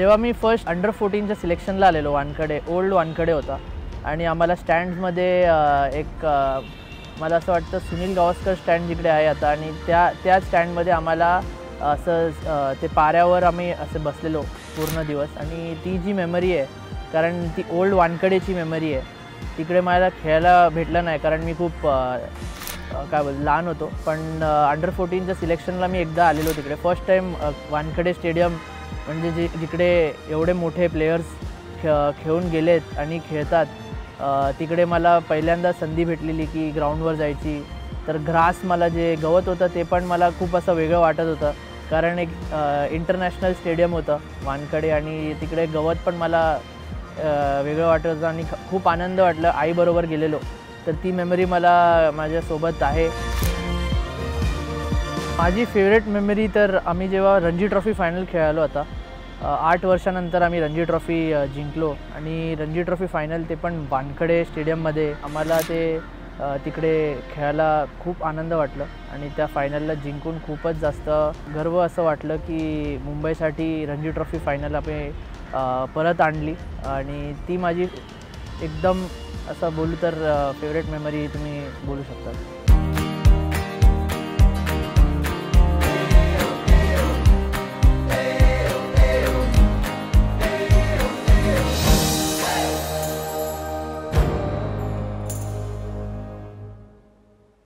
जेव्हा मी first under 14च्या सिलेक्शनला आलेलो Wankhede, old Wankhede होता आणि आम्हाला स्टँड्समध्ये एक मला असं वाटतं सुनील गावस्कर स्टँड जिकडे आहे आता आणि त्या स्टँडमध्ये आम्हाला असं ते पाऱ्यावर आम्ही असे बसलेलो पूर्ण दिवस आणि ती जी मेमरी आहे, कारण ती ओल्ड वानखडेची मेमरी आहे. तिकडे मला खेळायला भेटलं नाही कारण मी खूप लहान होतो. पण अंडर 14च्या सिलेक्शनला मी एकदा आलेलो तिकडे. फर्स्ट टाईम वानखडे स्टेडियम म्हणजे जिकडे एवढे मोठे प्लेयर्स खेळून गेलेत आणि खेळतात, तिकडे मला पहिल्यांदा संधी भेटलेली की ग्राउंडवर जायची. तर ग्रास मला जे गवत होतं ते पण मला खूप असं वेगळं वाटत होतं, कारण एक इंटरनॅशनल स्टेडियम होतं वानखडे आणि तिकडे गवत पण मला वेगळं वाटत होतं आणि खूप आनंद वाटलं. आईबरोबर गेलेलो, तर ती मेमरी मला माझ्यासोबत आहे. माझी फेवरेट मेमरी तर आम्ही जेव्हा रणजी ट्रॉफी फायनल खेळालो आता 8 वर्षानंतर आम्ही रणजी ट्रॉफी जिंकलो आणि रणजी ट्रॉफी फायनल ते पण वानखडे स्टेडियममध्ये. आम्हाला ते तिकडे खेळायला खूप आनंद वाटलं आणि त्या फायनलला जिंकून खूपच जास्त गर्व असं वाटलं की मुंबईसाठी रणजी ट्रॉफी फायनल आम्ही परत आणली आणि ती माझी एकदम असं बोलू तर फेवरेट मेमरी तुम्ही बोलू शकता.